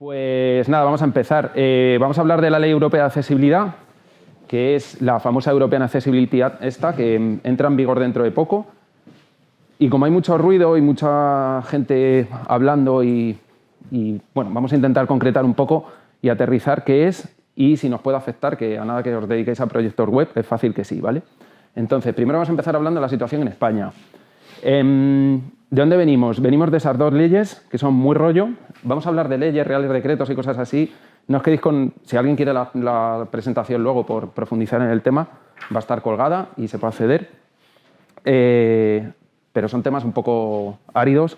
Pues nada, vamos a empezar. Vamos a hablar de la Ley Europea de Accesibilidad, que es la famosa European Accessibility Act esta, que entra en vigor dentro de poco. Y como hay mucho ruido y mucha gente hablando bueno, vamos a intentar concretar un poco y aterrizar qué es y si nos puede afectar, que a nada que os dediquéis a proyectos web, es fácil que sí, ¿vale? Entonces, primero vamos a empezar hablando de la situación en España. ¿De dónde venimos? Venimos de esas dos leyes, que son muy rollo. Vamos a hablar de leyes, reales decretos y cosas así. No os quedéis con... Si alguien quiere la presentación luego por profundizar en el tema, va a estar colgada y se puede acceder. Pero son temas un poco áridos.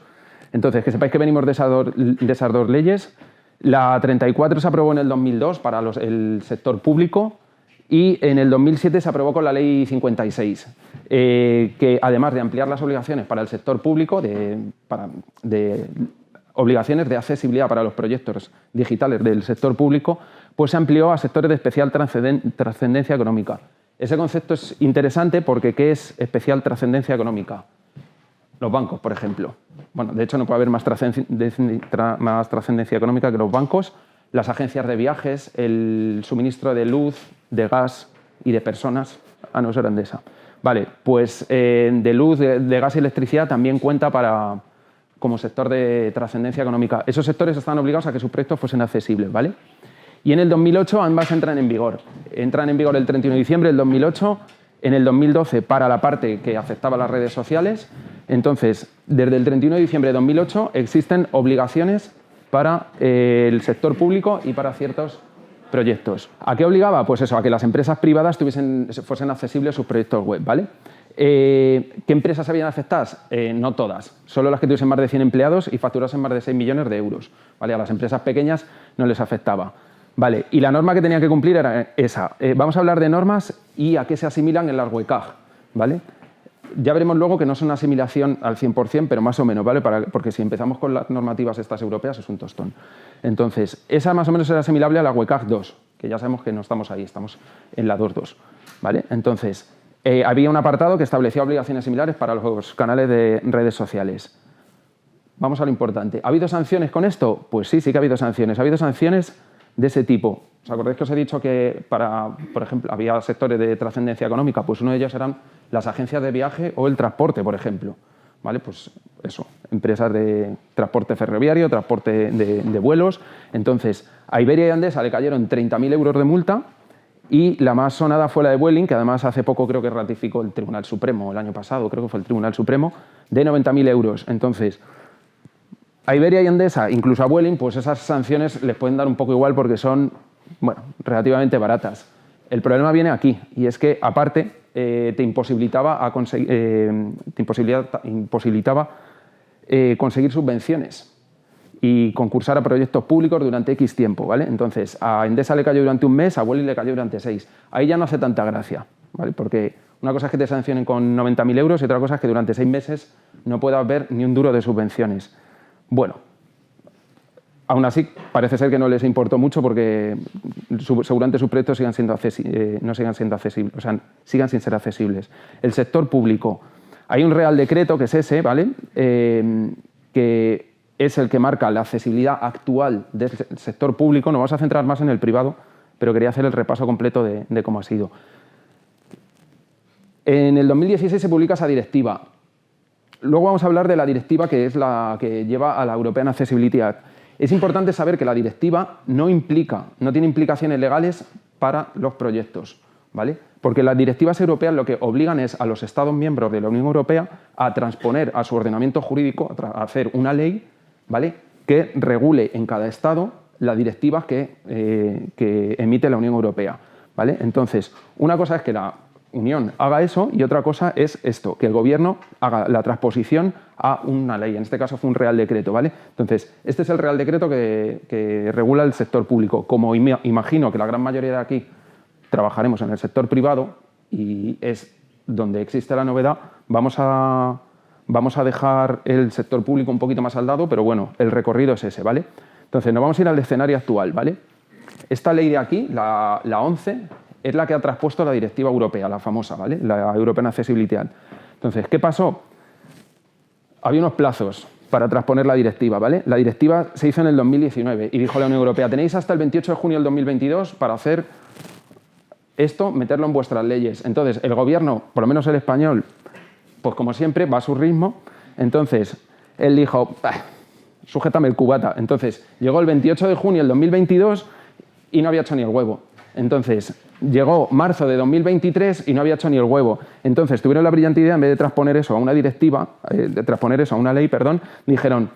Entonces, que sepáis que venimos de esas dos leyes. La 34 se aprobó en el 2002 para el sector público y en el 2007 se aprobó con la Ley 56, que además de ampliar las obligaciones para el sector público, de obligaciones de accesibilidad para los proyectos digitales del sector público, pues se amplió a sectores de especial trascendencia económica. Ese concepto es interesante porque ¿qué es especial trascendencia económica? Los bancos, por ejemplo. Bueno, de hecho no puede haber más trascendencia económica que los bancos, las agencias de viajes, el suministro de luz, de gas y de personas. Ah, no, eso era Endesa. Vale, pues de luz, de gas y electricidad también cuenta como sector de trascendencia económica. Esos sectores están obligados a que sus proyectos fuesen accesibles, ¿vale? Y en el 2008 ambas entran en vigor. Entran en vigor el 31 de diciembre del 2008, en el 2012 para la parte que afectaba a las redes sociales. Entonces, desde el 31 de diciembre de 2008 existen obligaciones para el sector público y para ciertos proyectos. ¿A qué obligaba? Pues eso, a que las empresas privadas fuesen accesibles sus proyectos web, ¿vale? ¿Qué empresas habían afectadas? No todas, solo las que tuviesen más de 100 empleados y facturasen más de 6 millones de euros, ¿vale? A las empresas pequeñas no les afectaba. Vale, y la norma que tenían que cumplir era esa. Vamos a hablar de normas y a qué se asimilan en las WCAG, ¿vale? Ya veremos luego que no es una asimilación al 100%, pero más o menos, ¿vale? Porque si empezamos con las normativas estas europeas es un tostón. Entonces, esa más o menos era asimilable a la WCAG 2, que ya sabemos que no estamos ahí, estamos en la 2.2, ¿vale? Entonces, había un apartado que establecía obligaciones similares para los canales de redes sociales. Vamos a lo importante. ¿Ha habido sanciones con esto? Pues sí, sí que ha habido sanciones. Ha habido sanciones de ese tipo. ¿Os acordáis que os he dicho que por ejemplo, había sectores de trascendencia económica? Pues uno de ellos eran las agencias de viaje o el transporte, por ejemplo. ¿Vale? Pues eso, empresas de transporte ferroviario, transporte de vuelos. Entonces, a Iberia y Endesa le cayeron 30.000 euros de multa y la más sonada fue la de Vueling, que además hace poco creo que ratificó el Tribunal Supremo, el año pasado creo que fue el Tribunal Supremo, de 90.000 euros. Entonces, a Iberia y Endesa, incluso a Vueling, pues esas sanciones les pueden dar un poco igual porque son, bueno, relativamente baratas. El problema viene aquí, y es que, aparte, te imposibilitaba conseguir subvenciones y concursar a proyectos públicos durante X tiempo, ¿vale? Entonces, a Endesa le cayó durante un mes, a Vueling le cayó durante 6. Ahí ya no hace tanta gracia, ¿vale? Porque una cosa es que te sancionen con 90.000 euros y otra cosa es que durante 6 meses no puedas ver ni un duro de subvenciones. Bueno, aún así parece ser que no les importó mucho porque seguramente sus proyectos no sigan siendo accesibles, o sea, sigan sin ser accesibles. El sector público. Hay un Real Decreto que es ese, ¿vale? Que es el que marca la accesibilidad actual del sector público. Nos vamos a centrar más en el privado, pero quería hacer el repaso completo de cómo ha sido. En el 2016 se publica esa directiva. Luego vamos a hablar de la directiva que es la que lleva a la European Accessibility Act. Es importante saber que la directiva no tiene implicaciones legales para los proyectos, ¿vale? Porque las directivas europeas lo que obligan es a los Estados miembros de la Unión Europea a transponer a su ordenamiento jurídico, a hacer una ley, ¿vale?, que regule en cada Estado las directivas que emite la Unión Europea, ¿vale? Entonces, una cosa es que la Unión haga eso y otra cosa es esto, que el gobierno haga la transposición a una ley. En este caso fue un Real Decreto, ¿vale? Entonces, este es el Real Decreto que regula el sector público. Como imagino que la gran mayoría de aquí trabajaremos en el sector privado y es donde existe la novedad, vamos a dejar el sector público un poquito más al lado, pero bueno, el recorrido es ese, ¿vale? Entonces, nos vamos a ir al escenario actual, ¿vale? Esta ley de aquí, la 11, es la que ha traspuesto la directiva europea, la famosa, ¿vale? La European Accessibility Act. Entonces, ¿qué pasó? Había unos plazos. para transponer la directiva, ¿vale? La directiva se hizo en el 2019 y dijo la Unión Europea, tenéis hasta el 28 de junio del 2022 para hacer esto, meterlo en vuestras leyes. Entonces, el gobierno, por lo menos el español, pues como siempre, va a su ritmo. Entonces, él dijo, sujétame el cubata. Entonces, llegó el 28 de junio del 2022 y no había hecho ni el huevo. Entonces, llegó marzo de 2023 y no había hecho ni el huevo. Entonces, tuvieron la brillante idea, en vez de transponer eso a una directiva, de transponer eso a una ley, perdón, dijeron,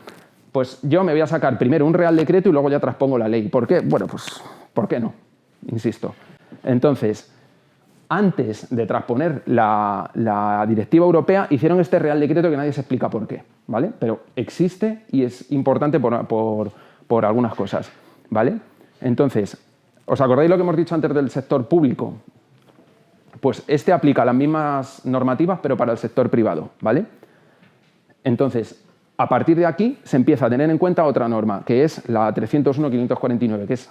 pues yo me voy a sacar primero un real decreto y luego ya transpongo la ley. ¿Por qué? Bueno, pues, ¿por qué no? Insisto. Entonces, antes de transponer la directiva europea, hicieron este real decreto que nadie se explica por qué, ¿vale? Pero existe y es importante por algunas cosas, ¿vale? Entonces, ¿os acordáis lo que hemos dicho antes del sector público? Pues este aplica las mismas normativas, pero para el sector privado, ¿vale? Entonces, a partir de aquí se empieza a tener en cuenta otra norma, que es la 301.549, que es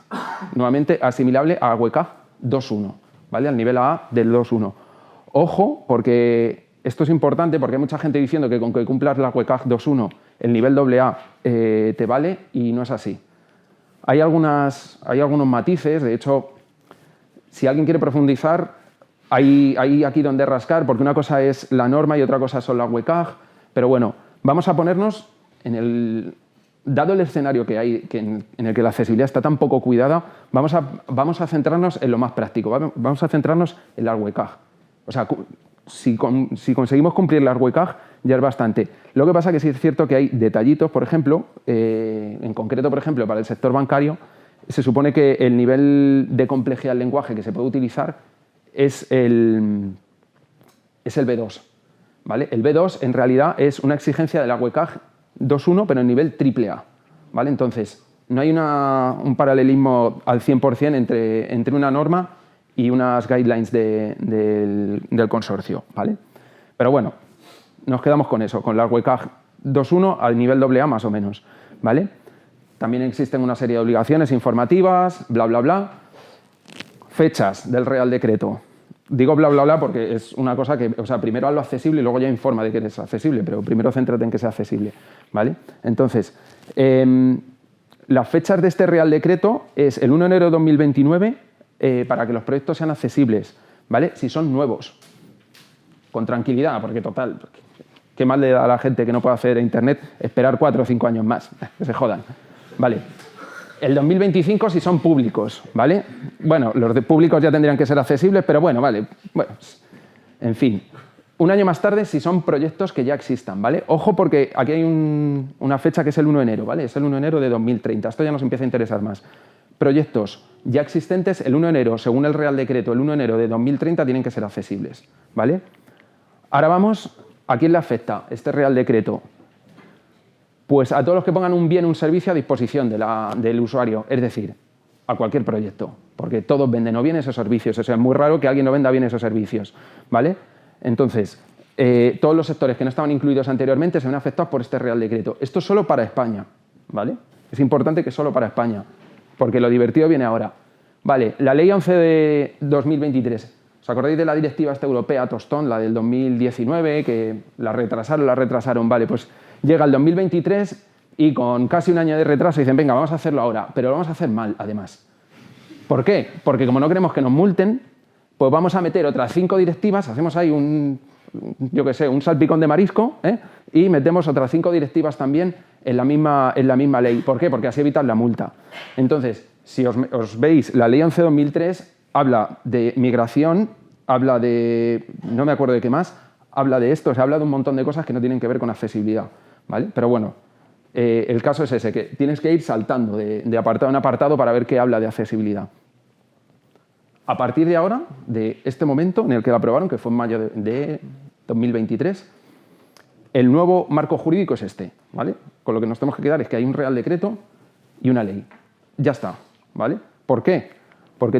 nuevamente asimilable a WCAG 2.1, ¿vale? Al nivel A del 2.1. Ojo, porque esto es importante, porque hay mucha gente diciendo que con que cumplas la WCAG 2.1, el nivel AA te vale, y no es así. Hay algunos matices, de hecho, si alguien quiere profundizar, hay aquí donde rascar, porque una cosa es la norma y otra cosa son las WCAG, pero bueno, vamos a ponernos dado el escenario que hay, en el que la accesibilidad está tan poco cuidada, vamos a centrarnos en lo más práctico, vamos a centrarnos en las WCAG. O sea, si conseguimos cumplir las WCAG, ya es bastante. Lo que pasa es que sí es cierto que hay detallitos, por ejemplo, en concreto, por ejemplo, para el sector bancario, se supone que el nivel de complejidad del lenguaje que se puede utilizar es el B2, ¿vale? El B2 en realidad es una exigencia de la WCAG 2.1, pero en nivel AAA, ¿vale? Entonces, no hay un paralelismo al 100% entre una norma y unas guidelines del consorcio, ¿vale? Pero bueno, nos quedamos con eso, con la WCAG 2.1 al nivel AA más o menos, ¿vale? También existen una serie de obligaciones informativas, bla, bla, bla. Fechas del Real Decreto. Digo bla, bla, bla porque es una cosa que, o sea, primero hazlo accesible y luego ya informa de que eres accesible, pero primero céntrate en que sea accesible, ¿vale? Entonces, las fechas de este Real Decreto es el 1 de enero de 2029 para que los proyectos sean accesibles, ¿vale? Si son nuevos, con tranquilidad, porque total, ¿qué más le da a la gente que no puede acceder a Internet esperar 4 o 5 años más? Que se jodan, ¿vale? El 2025 si son públicos, ¿vale? Bueno, los de públicos ya tendrían que ser accesibles, pero bueno, vale. Bueno, en fin. Un año más tarde si son proyectos que ya existan, ¿vale? Ojo porque aquí hay una fecha que es el 1 de enero, ¿vale? Es el 1 de enero de 2030. Esto ya nos empieza a interesar más. Proyectos ya existentes, el 1 de enero, según el Real Decreto, el 1 de enero de 2030 tienen que ser accesibles, ¿vale? Ahora vamos, ¿a quién le afecta este Real Decreto? Pues a todos los que pongan un bien o un servicio a disposición del usuario, es decir, a cualquier proyecto, porque todos venden o bienes o servicios. O sea, es muy raro que alguien no venda bienes o servicios, ¿vale? Entonces, todos los sectores que no estaban incluidos anteriormente se ven afectados por este Real Decreto. Esto es solo para España, ¿vale? Es importante que es solo para España, porque lo divertido viene ahora. Vale, la Ley 11 de 2023. ¿Os acordáis de la directiva esta europea, Tostón, la del 2019, que la retrasaron? Vale, pues llega el 2023 y con casi un año de retraso dicen, venga, vamos a hacerlo ahora, pero lo vamos a hacer mal, además. ¿Por qué? Porque como no queremos que nos multen, pues vamos a meter otras 5 directivas, hacemos ahí un salpicón de marisco, y metemos otras 5 directivas también en la misma ley. ¿Por qué? Porque así evitan la multa. Entonces, si os veis, la Ley 11/2003 habla de migración, habla de, no me acuerdo de qué más, habla de esto, se habla de un montón de cosas que no tienen que ver con accesibilidad, ¿vale? Pero bueno, el caso es ese, que tienes que ir saltando de apartado en apartado para ver qué habla de accesibilidad. A partir de ahora, de este momento en el que la aprobaron, que fue en mayo de 2023, el nuevo marco jurídico es este, ¿vale? Con lo que nos tenemos que quedar es que hay un Real Decreto y una ley. Ya está, ¿vale? ¿Por qué? Porque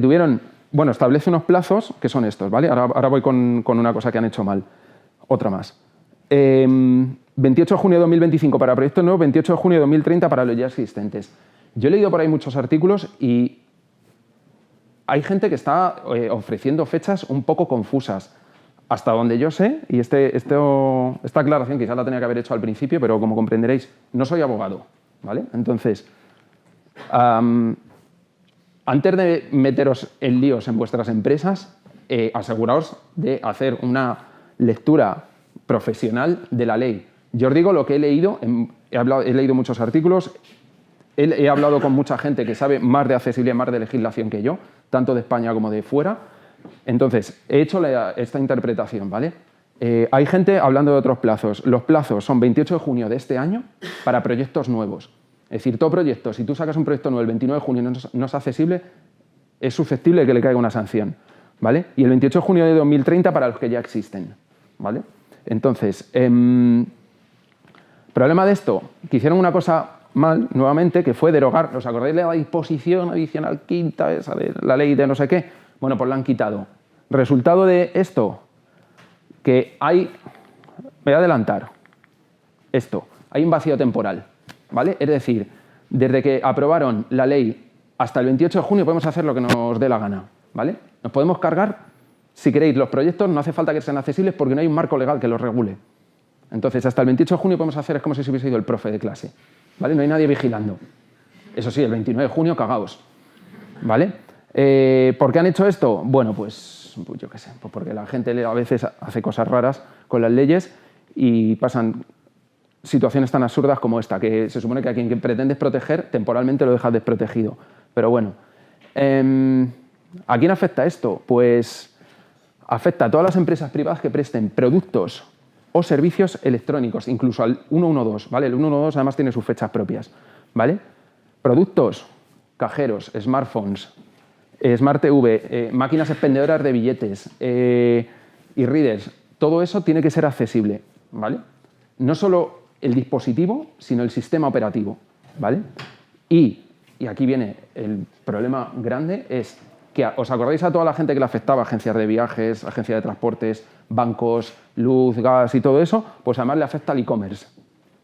establece unos plazos que son estos, ¿vale? Ahora voy con una cosa que han hecho mal. Otra más. 28 de junio de 2025 para proyectos nuevos, 28 de junio de 2030 para los ya existentes. Yo he leído por ahí muchos artículos y hay gente que está ofreciendo fechas un poco confusas. hasta donde yo sé, y esta aclaración quizás la tenía que haber hecho al principio, pero como comprenderéis, no soy abogado, ¿vale? Entonces, antes de meteros en líos en vuestras empresas, aseguraos de hacer una lectura profesional de la ley. Yo os digo lo que he leído, he leído muchos artículos, he hablado con mucha gente que sabe más de accesibilidad, más de legislación que yo, tanto de España como de fuera. Entonces, he hecho esta interpretación, ¿vale? Hay gente hablando de otros plazos. Los plazos son 28 de junio de este año para proyectos nuevos. Es decir, todo proyecto, si tú sacas un proyecto nuevo el 29 de junio y no es accesible, es susceptible de que le caiga una sanción, ¿vale? Y el 28 de junio de 2030 para los que ya existen, ¿vale? Entonces, problema de esto, que hicieron una cosa mal, nuevamente, que fue derogar, ¿os acordáis de la disposición adicional quinta, esa de la ley de no sé qué? Bueno, pues la han quitado. Resultado de esto, que hay, voy a adelantar, esto, hay un vacío temporal, ¿vale? Es decir, desde que aprobaron la ley hasta el 28 de junio podemos hacer lo que nos dé la gana, ¿vale? Nos podemos cargar, si queréis, los proyectos, no hace falta que sean accesibles porque no hay un marco legal que los regule. Entonces, hasta el 28 de junio podemos hacer, es como si se hubiese ido el profe de clase, ¿vale? No hay nadie vigilando. Eso sí, el 29 de junio, cagaos, ¿vale? ¿Por qué han hecho esto? Bueno, pues yo qué sé, pues porque la gente a veces hace cosas raras con las leyes y pasan situaciones tan absurdas como esta, que se supone que a quien pretendes proteger, temporalmente lo dejas desprotegido. Pero bueno, ¿a quién afecta esto? Pues afecta a todas las empresas privadas que presten productos o servicios electrónicos, incluso al 112, ¿vale? El 112 además tiene sus fechas propias, ¿vale? Productos, cajeros, smartphones, Smart TV, máquinas expendedoras de billetes, e-readers, todo eso tiene que ser accesible, ¿vale? No solo el dispositivo, sino el sistema operativo, ¿vale? Y aquí viene el problema grande, es que, ¿os acordáis a toda la gente que le afectaba? Agencias de viajes, agencias de transportes, bancos, luz, gas y todo eso, pues además le afecta al e-commerce.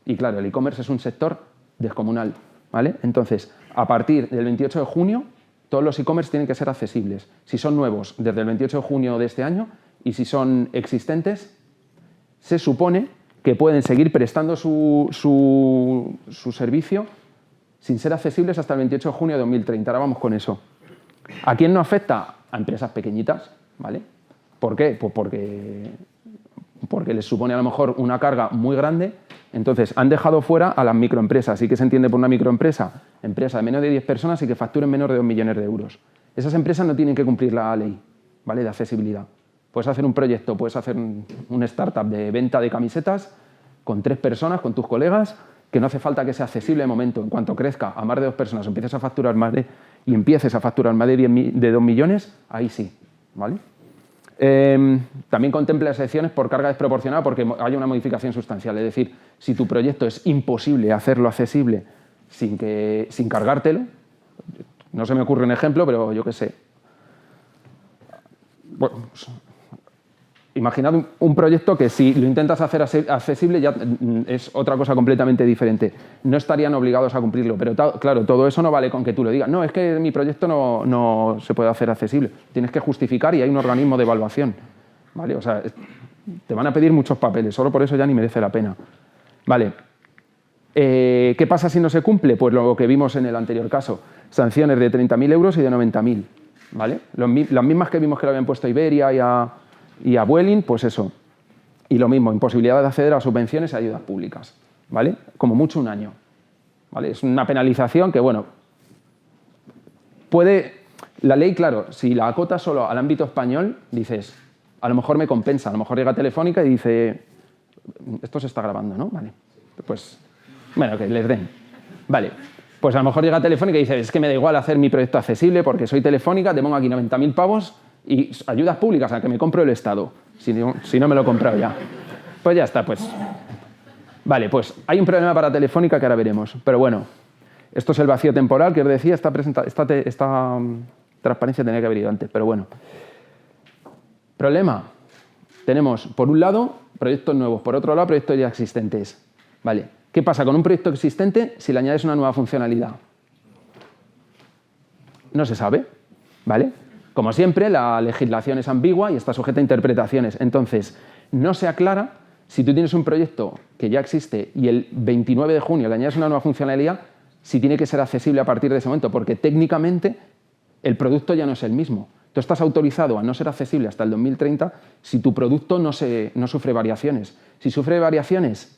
Y claro, el e-commerce es un sector descomunal, ¿vale? Entonces, a partir del 28 de junio, todos los e-commerce tienen que ser accesibles. Si son nuevos, desde el 28 de junio de este año, y si son existentes, se supone que pueden seguir prestando su servicio sin ser accesibles hasta el 28 de junio de 2030. Ahora vamos con eso. ¿A quién no afecta? A empresas pequeñitas, ¿vale? ¿Por qué? Pues porque les supone a lo mejor una carga muy grande. Entonces, han dejado fuera a las microempresas. ¿Y qué se entiende por una microempresa? Empresa de menos de 10 personas y que facturen menos de 2 millones de euros. Esas empresas no tienen que cumplir la ley, ¿vale? De accesibilidad. Puedes hacer un proyecto, puedes hacer un startup de venta de camisetas con 3 personas, con tus colegas, que no hace falta que sea accesible de momento. En cuanto crezca a más de 2 personas, empieces a facturar más de 2 millones, ahí sí, ¿vale? También contempla excepciones por carga desproporcionada porque hay una modificación sustancial. Es decir, si tu proyecto es imposible hacerlo accesible sin cargártelo, no se me ocurre un ejemplo, pero yo qué sé. Bueno, imaginad un proyecto que si lo intentas hacer accesible ya es otra cosa completamente diferente. No estarían obligados a cumplirlo, pero claro, todo eso no vale con que tú lo digas. No, es que mi proyecto no se puede hacer accesible. Tienes que justificar y hay un organismo de evaluación, ¿vale? O sea, te van a pedir muchos papeles, solo por eso ya ni merece la pena. Vale. ¿Qué pasa si no se cumple? Pues lo que vimos en el anterior caso. Sanciones de 30.000 euros y de 90.000, ¿vale? Las mismas que vimos que le habían puesto a Iberia y a Vueling, pues eso. Y lo mismo, imposibilidad de acceder a subvenciones y ayudas públicas, ¿vale? Como mucho un año, ¿vale? Es una penalización que, bueno, la ley, claro, si la acota solo al ámbito español, dices, a lo mejor me compensa, a lo mejor llega Telefónica y dice, esto se está grabando, ¿no? Vale, pues, bueno, que les den. Vale, pues a lo mejor llega Telefónica y dice, es que me da igual hacer mi proyecto accesible porque soy Telefónica, te pongo aquí 90.000 pavos y ayudas públicas a que me compro el Estado, si no me lo he comprado ya. Pues ya está, pues. Vale, pues hay un problema para Telefónica que ahora veremos. Pero bueno, esto es el vacío temporal que os decía, esta transparencia tenía que haber ido antes, pero bueno. Problema. Tenemos, por un lado, proyectos nuevos, por otro lado, proyectos ya existentes. Vale, ¿qué pasa con un proyecto existente si le añades una nueva funcionalidad? No se sabe, ¿vale? Como siempre, la legislación es ambigua y está sujeta a interpretaciones. Entonces, no se aclara si tú tienes un proyecto que ya existe y el 29 de junio le añades una nueva funcionalidad, si tiene que ser accesible a partir de ese momento, porque técnicamente el producto ya no es el mismo. Tú estás autorizado a no ser accesible hasta el 2030 si tu producto no sufre variaciones. Si sufre variaciones,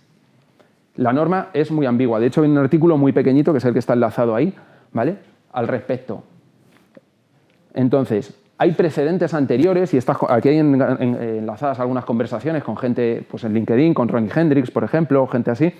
la norma es muy ambigua. De hecho, hay un artículo muy pequeñito, que es el que está enlazado ahí, ¿vale?, al respecto. Entonces, hay precedentes anteriores, y aquí hay enlazadas algunas conversaciones con gente pues en LinkedIn, con Ronnie Hendricks, por ejemplo, gente así,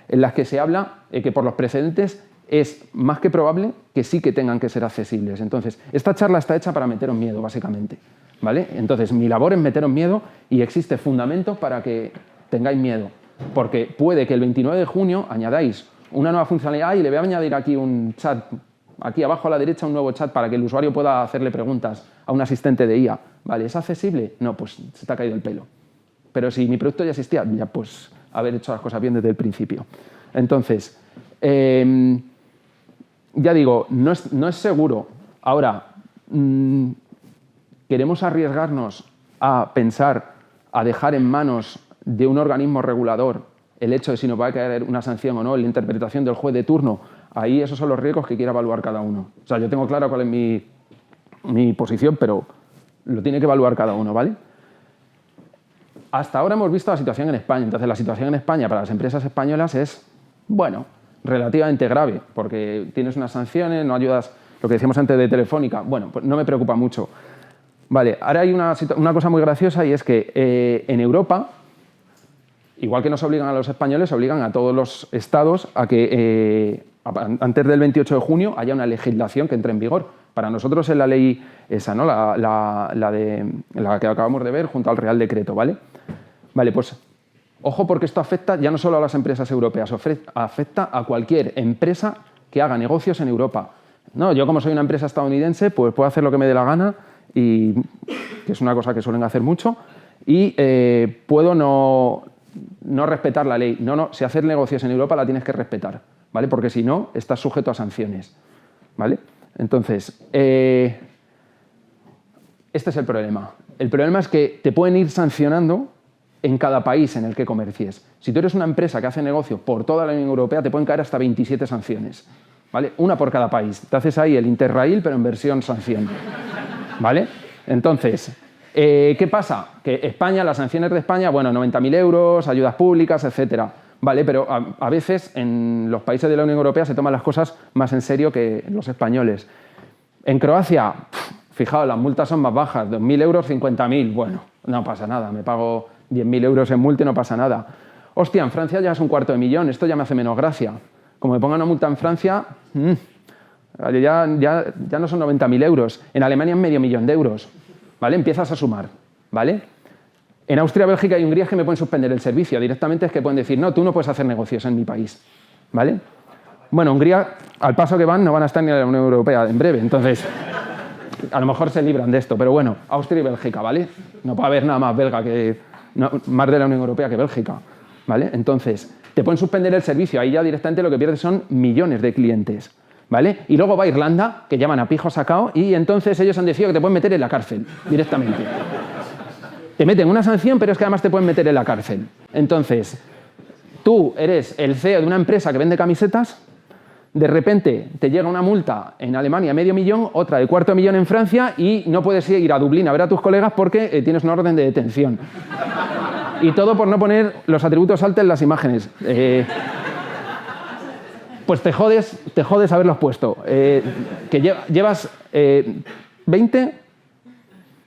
en las que se habla que por los precedentes es más que probable que sí que tengan que ser accesibles. Entonces, esta charla está hecha para meteros miedo, básicamente, ¿vale? Entonces, mi labor es meteros miedo y existe fundamentos para que tengáis miedo, porque puede que el 29 de junio añadáis una nueva funcionalidad y le voy a añadir aquí un chat, aquí abajo a la derecha un nuevo chat para que el usuario pueda hacerle preguntas a un asistente de IA. ¿Vale? ¿Es accesible? No, pues se te ha caído el pelo. Pero si mi producto ya existía, ya pues haber hecho las cosas bien desde el principio. Entonces, ya digo, no es seguro. Ahora, ¿queremos arriesgarnos a pensar, a dejar en manos de un organismo regulador el hecho de si nos va a caer una sanción o no, la interpretación del juez de turno? Ahí esos son los riesgos que quiere evaluar cada uno. O sea, yo tengo claro cuál es mi posición, pero lo tiene que evaluar cada uno, ¿vale? Hasta ahora hemos visto la situación en España. Entonces, la situación en España para las empresas españolas es, bueno, relativamente grave, porque tienes unas sanciones, no ayudas, lo que decíamos antes de Telefónica, bueno, pues no me preocupa mucho. Vale, ahora hay una cosa muy graciosa y es que en Europa, igual que nos obligan a los españoles, obligan a todos los estados a que antes del 28 de junio haya una legislación que entre en vigor. Para nosotros es la ley esa, ¿no? La que acabamos de ver junto al Real Decreto, ¿vale? Vale, pues ojo, porque esto afecta ya no solo a las empresas europeas, afecta a cualquier empresa que haga negocios en Europa. No, yo como soy una empresa estadounidense, pues puedo hacer lo que me dé la gana, y que es una cosa que suelen hacer mucho, y puedo no respetar la ley. No, si haces negocios en Europa la tienes que respetar, ¿vale? Porque si no, estás sujeto a sanciones, ¿vale? Entonces, este es el problema. El problema es que te pueden ir sancionando en cada país en el que comercies. Si tú eres una empresa que hace negocio por toda la Unión Europea, te pueden caer hasta 27 sanciones, ¿vale? Una por cada país. Te haces ahí el Interrail, pero en versión sanción, ¿vale? Entonces, ¿qué pasa? Que España, las sanciones de España, bueno, 90.000 euros, ayudas públicas, etcétera. Vale, pero a veces en los países de la Unión Europea se toman las cosas más en serio que los españoles. En Croacia, fijaos, las multas son más bajas, 2.000 euros, 50.000. Bueno, no pasa nada, me pago 10.000 euros en multa y no pasa nada. Hostia, en Francia ya es 250.000, esto ya me hace menos gracia. Como me pongan una multa en Francia, ya no son 90.000 euros. En Alemania es medio millón de euros, ¿vale? Empiezas a sumar, ¿vale? En Austria, Bélgica y Hungría es que me pueden suspender el servicio. Directamente es que pueden decir, no, tú no puedes hacer negocios en mi país, ¿vale? Bueno, Hungría, al paso que van, no van a estar ni en la Unión Europea en breve, entonces a lo mejor se libran de esto, pero bueno, Austria y Bélgica, ¿vale? No puede haber nada más belga más de la Unión Europea que Bélgica, ¿vale? Entonces, te pueden suspender el servicio, ahí ya directamente lo que pierdes son millones de clientes, ¿vale? Y luego va a Irlanda, que llaman a pijo sacao, y entonces ellos han decidido que te pueden meter en la cárcel directamente. Te meten una sanción, pero es que además te pueden meter en la cárcel. Entonces, tú eres el CEO de una empresa que vende camisetas, de repente te llega una multa en Alemania, 500.000, otra de 250.000 en Francia, y no puedes ir a Dublín a ver a tus colegas porque tienes una orden de detención. Y todo por no poner los atributos altos en las imágenes. Pues te jodes haberlos puesto. Que llevas 20,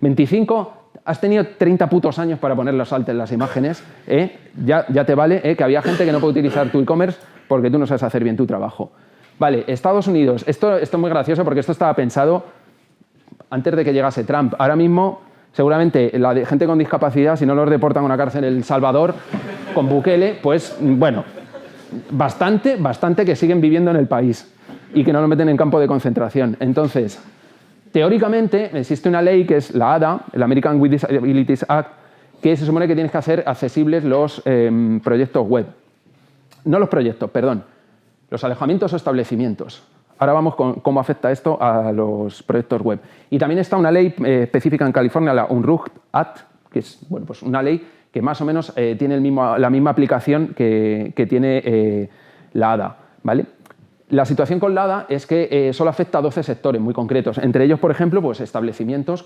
25... Has tenido 30 putos años para poner los altos en las imágenes, ya te vale, que había gente que no puede utilizar tu e-commerce porque tú no sabes hacer bien tu trabajo. Vale, Estados Unidos. Esto es muy gracioso porque esto estaba pensado antes de que llegase Trump. Ahora mismo, seguramente, la de gente con discapacidad, si no los deportan a una cárcel en El Salvador, con Bukele, pues, bueno, bastante que siguen viviendo en el país y que no lo meten en campo de concentración. Entonces, teóricamente, existe una ley que es la ADA, el American with Disabilities Act, que se supone que tienes que hacer accesibles los proyectos web. No los proyectos, perdón. Los alojamientos o establecimientos. Ahora vamos con cómo afecta esto a los proyectos web. Y también está una ley específica en California, la Unruh Act, que es bueno, pues una ley que más o menos tiene la misma aplicación que tiene la ADA, ¿vale? La situación con la ADA es que solo afecta a 12 sectores muy concretos. Entre ellos, por ejemplo, pues establecimientos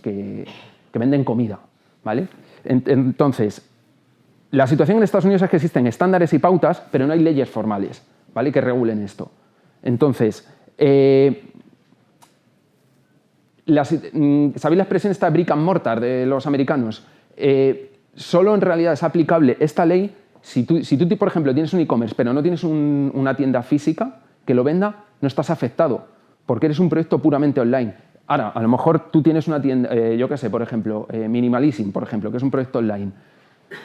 que venden comida, ¿vale? Entonces, la situación en Estados Unidos es que existen estándares y pautas, pero no hay leyes formales, ¿vale?, que regulen esto. Entonces, ¿sabéis la expresión esta brick and mortar de los americanos? Solo en realidad es aplicable esta ley si tú, por ejemplo, tienes un e-commerce, pero no tienes una tienda física que lo venda, no estás afectado, porque eres un proyecto puramente online. Ahora, a lo mejor tú tienes una tienda, yo qué sé, por ejemplo, Minimalism, por ejemplo, que es un proyecto online,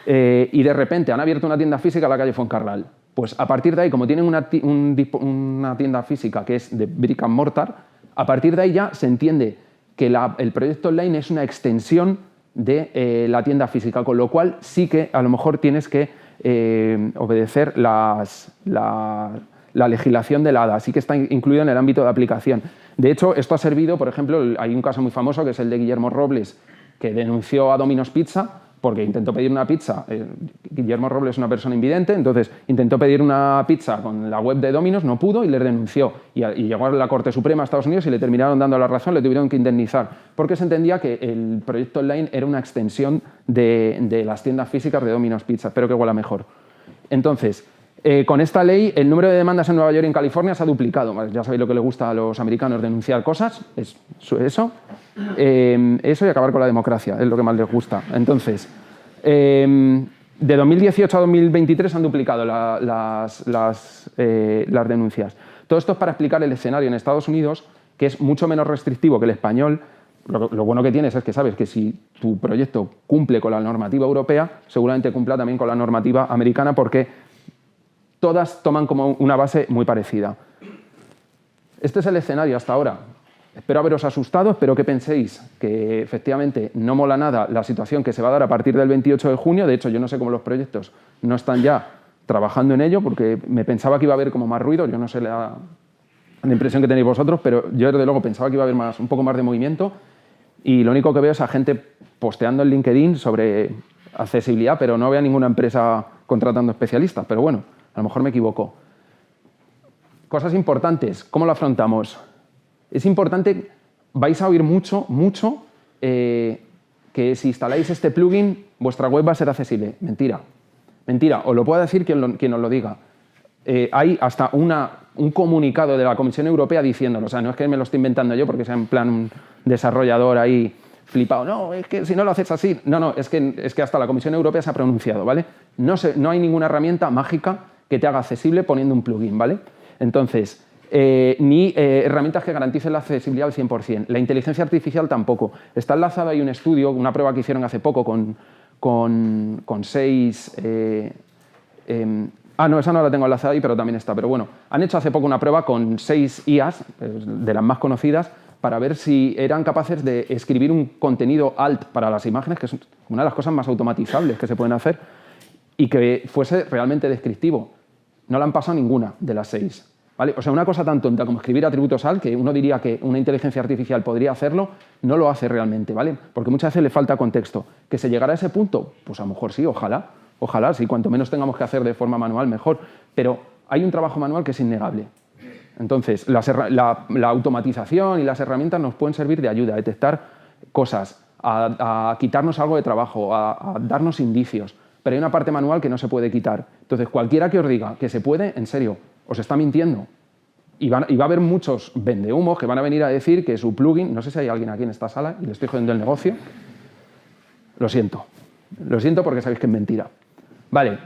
y de repente han abierto una tienda física en la calle Fuencarral. Pues a partir de ahí, como tienen una tienda física que es de brick and mortar, a partir de ahí ya se entiende que el proyecto online es una extensión de la tienda física, con lo cual sí que a lo mejor tienes que obedecer la legislación de la ADA, sí que está incluido en el ámbito de aplicación. De hecho, esto ha servido, por ejemplo, hay un caso muy famoso que es el de Guillermo Robles, que denunció a Domino's Pizza porque intentó pedir una pizza. Guillermo Robles es una persona invidente, entonces intentó pedir una pizza con la web de Domino's, no pudo y le denunció. Y llegó a la Corte Suprema de Estados Unidos y le terminaron dando la razón, le tuvieron que indemnizar, porque se entendía que el proyecto online era una extensión de las tiendas físicas de Domino's Pizza. Espero que huela mejor. Entonces, con esta ley, el número de demandas en Nueva York y en California se ha duplicado. Ya sabéis lo que le gusta a los americanos, denunciar cosas, eso y acabar con la democracia, es lo que más les gusta. Entonces, de 2018 a 2023 han duplicado las denuncias. Todo esto es para explicar el escenario en Estados Unidos, que es mucho menos restrictivo que el español. Lo bueno que tienes es que sabes que si tu proyecto cumple con la normativa europea, seguramente cumpla también con la normativa americana, porque todas toman como una base muy parecida. Este es el escenario hasta ahora. Espero haberos asustado, espero que penséis que efectivamente no mola nada la situación que se va a dar a partir del 28 de junio. De hecho, yo no sé cómo los proyectos no están ya trabajando en ello, porque me pensaba que iba a haber como más ruido. Yo no sé la impresión que tenéis vosotros, pero yo desde luego pensaba que iba a haber un poco más de movimiento, y lo único que veo es a gente posteando en LinkedIn sobre accesibilidad, pero no veo a ninguna empresa contratando especialistas. Pero bueno, a lo mejor me equivoco. Cosas importantes, ¿cómo lo afrontamos? Es importante, vais a oír mucho, que si instaláis este plugin, vuestra web va a ser accesible. Mentira. Mentira, os lo puede decir quien os lo diga. Hay hasta un comunicado de la Comisión Europea diciéndolo. O sea, no es que me lo esté inventando yo porque sea en plan un desarrollador ahí flipado. No, es que si no lo haces así. No, es que hasta la Comisión Europea se ha pronunciado, ¿vale? No hay ninguna herramienta mágica que te haga accesible poniendo un plugin, ¿vale? Entonces, ni herramientas que garanticen la accesibilidad al 100%. La inteligencia artificial tampoco. Está enlazado ahí un estudio, una prueba que hicieron hace poco con 6... no, esa no la tengo enlazada ahí, pero también está. Pero bueno, han hecho hace poco una prueba con 6 IAs, de las más conocidas, para ver si eran capaces de escribir un contenido alt para las imágenes, que es una de las cosas más automatizables que se pueden hacer, y que fuese realmente descriptivo. No le han pasado ninguna de las 6. ¿Vale? O sea, una cosa tan tonta como escribir atributos alt, que uno diría que una inteligencia artificial podría hacerlo, no lo hace realmente, ¿vale? Porque muchas veces le falta contexto. ¿Que se llegará a ese punto? Pues a lo mejor sí, ojalá. Ojalá, sí, cuanto menos tengamos que hacer de forma manual, mejor. Pero hay un trabajo manual que es innegable. Entonces, la automatización y las herramientas nos pueden servir de ayuda a detectar cosas, a quitarnos algo de trabajo, a darnos indicios. Pero hay una parte manual que no se puede quitar. Entonces, cualquiera que os diga que se puede, en serio, os está mintiendo. Y va a haber muchos vendehumos que van a venir a decir que su plugin, no sé si hay alguien aquí en esta sala y le estoy jodiendo el negocio. Lo siento porque sabéis que es mentira. Vale.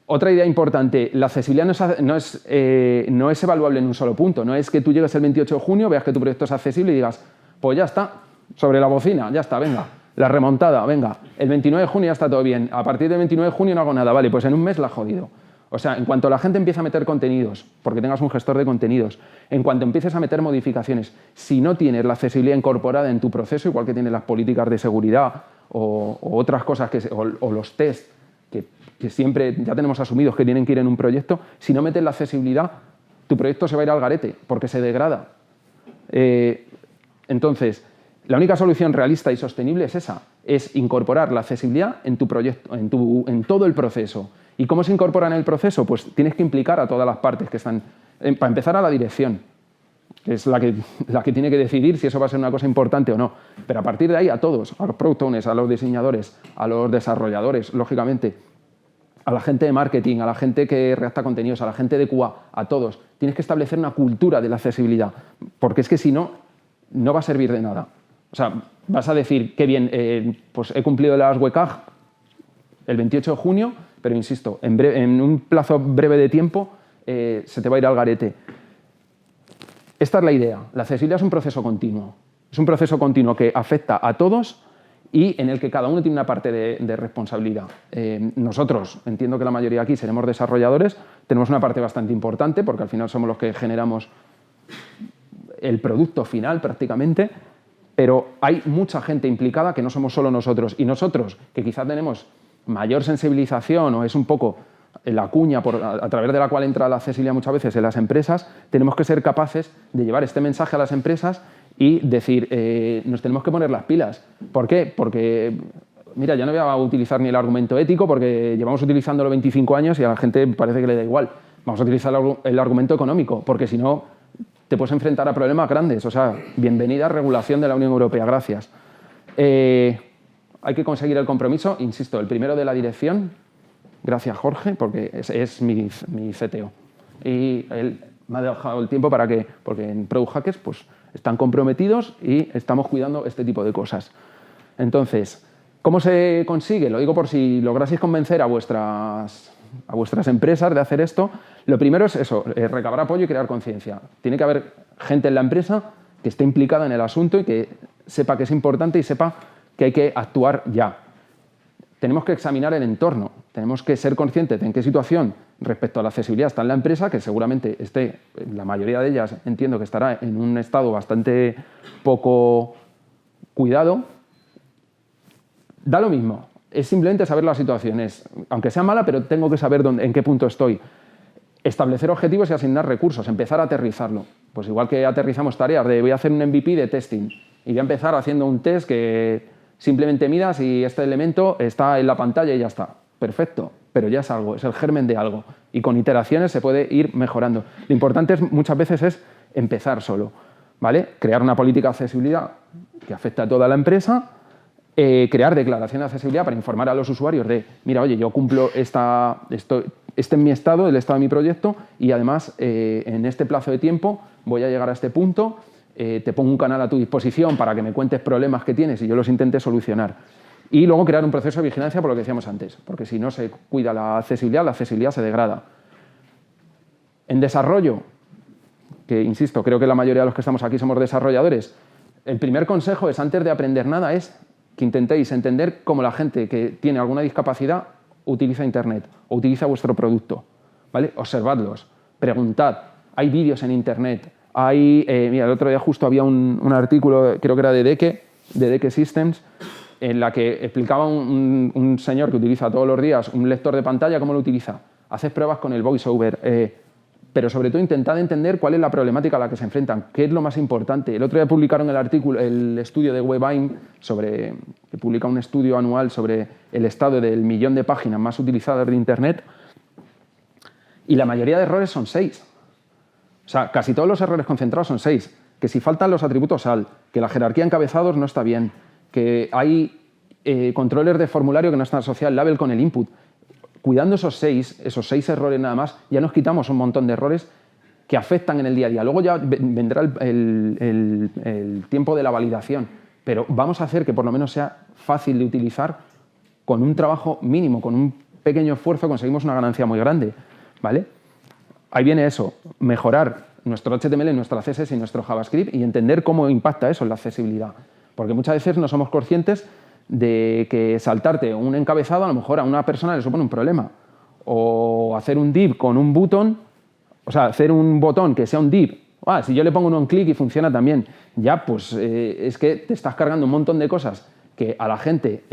Otra idea importante, la accesibilidad no es evaluable en un solo punto. No es que tú llegues el 28 de junio, veas que tu proyecto es accesible y digas, pues ya está, sobre la bocina, ya está, venga. La remontada, venga. El 29 de junio ya está todo bien. A partir del 29 de junio no hago nada. Vale, pues en un mes la has jodido. O sea, en cuanto la gente empiece a meter contenidos, porque tengas un gestor de contenidos, en cuanto empieces a meter modificaciones, si no tienes la accesibilidad incorporada en tu proceso, igual que tienes las políticas de seguridad o otras cosas, o los tests que siempre ya tenemos asumidos que tienen que ir en un proyecto, si no metes la accesibilidad, tu proyecto se va a ir al garete porque se degrada. Entonces, la única solución realista y sostenible es esa, es incorporar la accesibilidad en tu proyecto, en todo el proceso. ¿Y cómo se incorpora en el proceso? Pues tienes que implicar a todas las partes que están, para empezar a la dirección, que es la que tiene que decidir si eso va a ser una cosa importante o no. Pero a partir de ahí a todos, a los product owners, a los diseñadores, a los desarrolladores, lógicamente, a la gente de marketing, a la gente que redacta contenidos, a la gente de QA, a todos. Tienes que establecer una cultura de la accesibilidad, porque es que si no, no va a servir de nada. O sea, vas a decir, qué bien, pues he cumplido las WCAG el 28 de junio, pero insisto, en un plazo breve de tiempo se te va a ir al garete. Esta es la idea. La accesibilidad es un proceso continuo. Es un proceso continuo que afecta a todos y en el que cada uno tiene una parte de responsabilidad. Nosotros, entiendo que la mayoría aquí seremos desarrolladores, tenemos una parte bastante importante porque al final somos los que generamos el producto final prácticamente, pero hay mucha gente implicada que no somos solo nosotros. Y nosotros, que quizás tenemos mayor sensibilización o es un poco la cuña a través de la cual entra la accesibilidad muchas veces en las empresas, tenemos que ser capaces de llevar este mensaje a las empresas y decir, nos tenemos que poner las pilas. ¿Por qué? Porque, mira, ya no voy a utilizar ni el argumento ético porque llevamos utilizándolo 25 años y a la gente parece que le da igual. Vamos a utilizar el argumento económico, porque si no te puedes enfrentar a problemas grandes. O sea, bienvenida regulación de la Unión Europea, gracias. Hay que conseguir el compromiso, insisto, el primero de la dirección, gracias Jorge, porque es mi CTO. Y él me ha dejado el tiempo para que, porque en Product Hackers pues, están comprometidos y estamos cuidando este tipo de cosas. Entonces, ¿cómo se consigue? Lo digo por si lograseis convencer a vuestras empresas de hacer esto. Lo primero es eso, recabar apoyo y crear conciencia. Tiene que haber gente en la empresa que esté implicada en el asunto y que sepa que es importante y sepa que hay que actuar ya. Tenemos que examinar el entorno, tenemos que ser conscientes de en qué situación respecto a la accesibilidad está en la empresa, que seguramente esté, la mayoría de ellas entiendo que estará en un estado bastante poco cuidado. Da lo mismo, es simplemente saber las situaciones, aunque sea mala, pero tengo que saber en qué punto estoy. Establecer objetivos y asignar recursos, empezar a aterrizarlo. Pues igual que aterrizamos tareas de voy a hacer un MVP de testing y voy a empezar haciendo un test que simplemente mida si este elemento está en la pantalla y ya está. Perfecto, pero ya es algo, es el germen de algo. Y con iteraciones se puede ir mejorando. Lo importante muchas veces es empezar solo, ¿vale? Crear una política de accesibilidad que afecte a toda la empresa, crear declaración de accesibilidad para informar a los usuarios de, mira, oye, yo cumplo este es mi estado, el estado de mi proyecto y además en este plazo de tiempo voy a llegar a este punto. Te pongo un canal a tu disposición para que me cuentes problemas que tienes y yo los intente solucionar. Y luego crear un proceso de vigilancia por lo que decíamos antes, porque si no se cuida la accesibilidad se degrada. En desarrollo, que insisto, creo que la mayoría de los que estamos aquí somos desarrolladores, el primer consejo es, antes de aprender nada, es que intentéis entender cómo la gente que tiene alguna discapacidad utiliza Internet o utiliza vuestro producto, ¿vale? Observadlos, preguntad, hay vídeos en Internet. Mira, el otro día justo había un artículo, creo que era de Deke Systems, en la que explicaba un señor que utiliza todos los días un lector de pantalla, cómo lo utiliza. Haces pruebas con el VoiceOver, pero sobre todo intentad entender cuál es la problemática a la que se enfrentan, qué es lo más importante. El otro día publicaron el estudio de WebAIM, que publica un estudio anual sobre el estado del 1 millón de páginas más utilizadas de Internet, y la mayoría de errores son 6. O sea, casi todos los errores concentrados son 6. Que si faltan los atributos SAL, que la jerarquía de encabezados no está bien, que hay controles de formulario que no están asociados al label con el input. Cuidando esos 6 errores nada más, ya nos quitamos un montón de errores que afectan en el día a día. Luego ya vendrá el tiempo de la validación, pero vamos a hacer que por lo menos sea fácil de utilizar. Con un trabajo mínimo, con un pequeño esfuerzo conseguimos una ganancia muy grande, ¿vale? Ahí viene eso, mejorar nuestro HTML, nuestra CSS y nuestro JavaScript y entender cómo impacta eso en la accesibilidad. Porque muchas veces no somos conscientes de que saltarte un encabezado a lo mejor a una persona le supone un problema. O hacer un div con un botón, o sea, hacer un botón que sea un div. Si yo le pongo un clic y funciona también, ya pues es que te estás cargando un montón de cosas que a la gente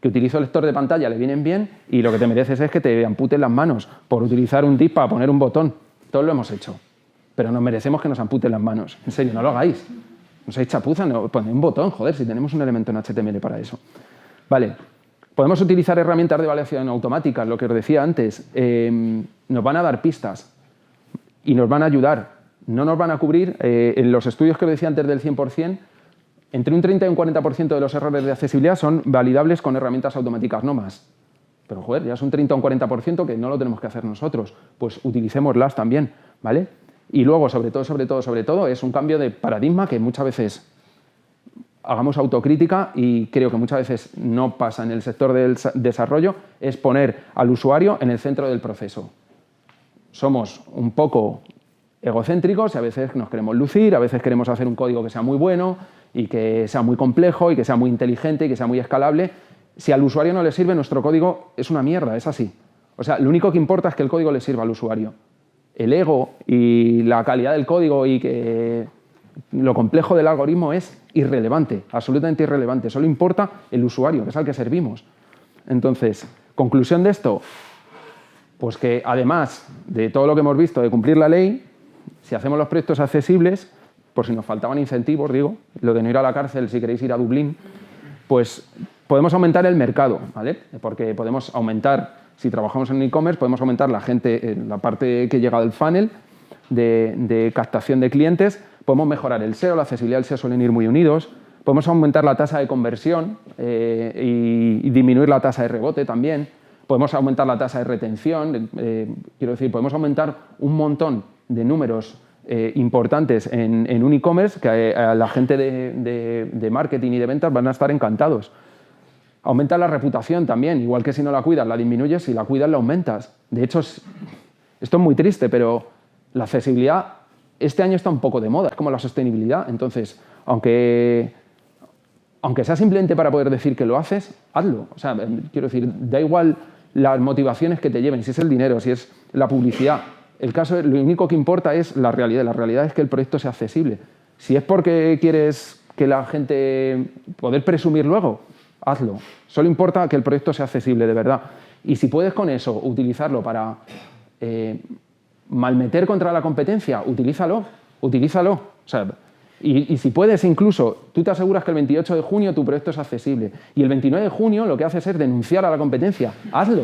que utiliza el lector de pantalla le vienen bien y lo que te mereces es que te amputen las manos por utilizar un div para poner un botón. Todos lo hemos hecho. Pero nos merecemos que nos amputen las manos. En serio, no lo hagáis. No seáis chapuza, no, poned un botón, joder, si tenemos un elemento en HTML para eso. Vale. Podemos utilizar herramientas de evaluación automática, lo que os decía antes. Nos van a dar pistas y nos van a ayudar. No nos van a cubrir, en los estudios que os decía antes del 100%, entre un 30 y un 40% de los errores de accesibilidad son validables con herramientas automáticas, no más. Pero, joder, ya es un 30 o un 40% que no lo tenemos que hacer nosotros. Pues utilicémoslas también, ¿vale? Y luego, sobre todo, es un cambio de paradigma que muchas veces hagamos autocrítica y creo que muchas veces no pasa en el sector del desarrollo, es poner al usuario en el centro del proceso. Somos un poco egocéntricos y a veces nos queremos lucir, a veces queremos hacer un código que sea muy bueno y que sea muy complejo y que sea muy inteligente y que sea muy escalable. Si al usuario no le sirve, nuestro código es una mierda, es así. O sea, lo único que importa es que el código le sirva al usuario. El ego y la calidad del código y que lo complejo del algoritmo es irrelevante, absolutamente irrelevante. Solo importa el usuario, que es al que servimos. Entonces, conclusión de esto, pues que además de todo lo que hemos visto de cumplir la ley, si hacemos los proyectos accesibles, por si nos faltaban incentivos, digo, lo de no ir a la cárcel si queréis ir a Dublín, pues podemos aumentar el mercado, ¿vale? Porque podemos aumentar, si trabajamos en un e-commerce, podemos aumentar la gente, la parte que llega del funnel de captación de clientes, podemos mejorar el SEO, la accesibilidad y el SEO suelen ir muy unidos, podemos aumentar la tasa de conversión y disminuir la tasa de rebote también, podemos aumentar la tasa de retención, quiero decir, podemos aumentar un montón de números importantes en un e-commerce que a la gente de marketing y de ventas van a estar encantados. Aumenta la reputación también, igual que si no la cuidas la disminuyes, si la cuidas la aumentas. De hecho, esto es muy triste, pero la accesibilidad este año está un poco de moda, es como la sostenibilidad. Entonces, aunque sea simplemente para poder decir que lo haces, hazlo. O sea, quiero decir, da igual las motivaciones que te lleven, si es el dinero, si es la publicidad. El caso, lo único que importa es la realidad. La realidad es que el proyecto sea accesible. Si es porque quieres que la gente poder presumir luego, hazlo. Solo importa que el proyecto sea accesible de verdad. Y si puedes con eso utilizarlo para malmeter contra la competencia, utilízalo. O sea, y si puedes incluso, tú te aseguras que el 28 de junio tu proyecto es accesible. Y el 29 de junio lo que haces es denunciar a la competencia. Hazlo.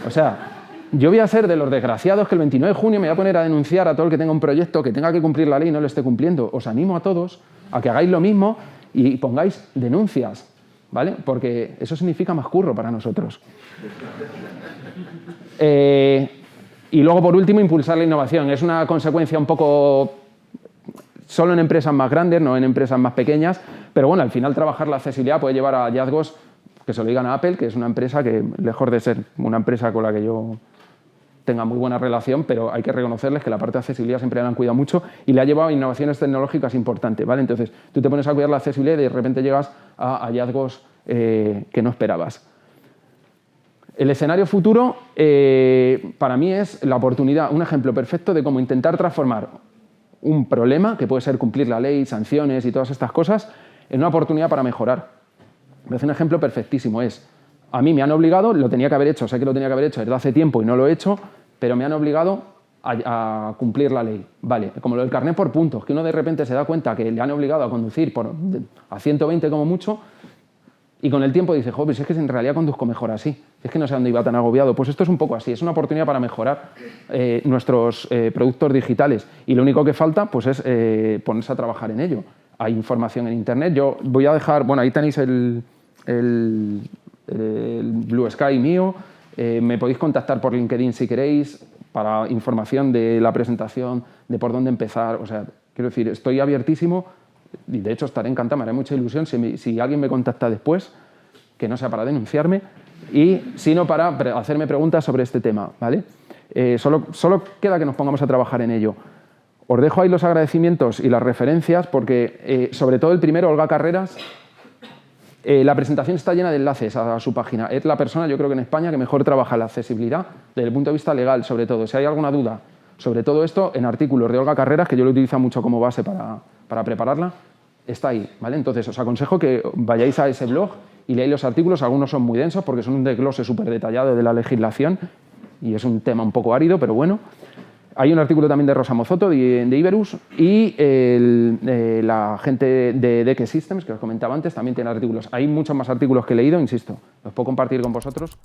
O sea, yo voy a ser de los desgraciados que el 29 de junio me voy a poner a denunciar a todo el que tenga un proyecto que tenga que cumplir la ley y no lo esté cumpliendo. Os animo a todos a que hagáis lo mismo y pongáis denuncias, ¿vale? Porque eso significa más curro para nosotros. Y luego, por último, impulsar la innovación. Es una consecuencia un poco solo en empresas más grandes, no en empresas más pequeñas, pero bueno, al final trabajar la accesibilidad puede llevar a hallazgos que se lo digan a Apple, que es una empresa que, lejos de ser una empresa con la que yo tenga muy buena relación, pero hay que reconocerles que la parte de accesibilidad siempre la han cuidado mucho y le ha llevado a innovaciones tecnológicas importantes, ¿vale? Entonces, tú te pones a cuidar la accesibilidad y de repente llegas a hallazgos que no esperabas. El escenario futuro, para mí, es la oportunidad, un ejemplo perfecto de cómo intentar transformar un problema, que puede ser cumplir la ley, sanciones y todas estas cosas, en una oportunidad para mejorar. Me parece un ejemplo perfectísimo. A mí me han obligado, lo tenía que haber hecho, sé que lo tenía que haber hecho desde hace tiempo y no lo he hecho, pero me han obligado a cumplir la ley. Vale, como lo del carnet por puntos, que uno de repente se da cuenta que le han obligado a conducir a 120 como mucho, y con el tiempo dice, joder, si es que en realidad conduzco mejor así, es que no sé dónde iba tan agobiado. Pues esto es un poco así, es una oportunidad para mejorar nuestros productos digitales y lo único que falta pues es ponerse a trabajar en ello. Hay información en Internet, yo voy a dejar, bueno, ahí tenéis el Blue Sky mío, me podéis contactar por LinkedIn si queréis para información de la presentación, de por dónde empezar, o sea, quiero decir, estoy abiertísimo. Y de hecho estaré encantado, me hará mucha ilusión si alguien me contacta después, que no sea para denunciarme, sino para hacerme preguntas sobre este tema, ¿vale? Solo queda que nos pongamos a trabajar en ello. Os dejo ahí los agradecimientos y las referencias, porque sobre todo el primero, Olga Carreras, la presentación está llena de enlaces a su página. Es la persona, yo creo que en España, que mejor trabaja la accesibilidad desde el punto de vista legal, sobre todo. Si hay alguna duda sobre todo esto, en artículos de Olga Carreras, que yo lo utilizo mucho como base para prepararla, está ahí, ¿vale? Entonces, os aconsejo que vayáis a ese blog y leáis los artículos. Algunos son muy densos porque son un desglose súper detallado de la legislación y es un tema un poco árido, pero bueno. Hay un artículo también de Rosa Mozoto, de Iberus, y la gente de DK Systems, que os comentaba antes, también tiene artículos. Hay muchos más artículos que he leído, insisto, los puedo compartir con vosotros.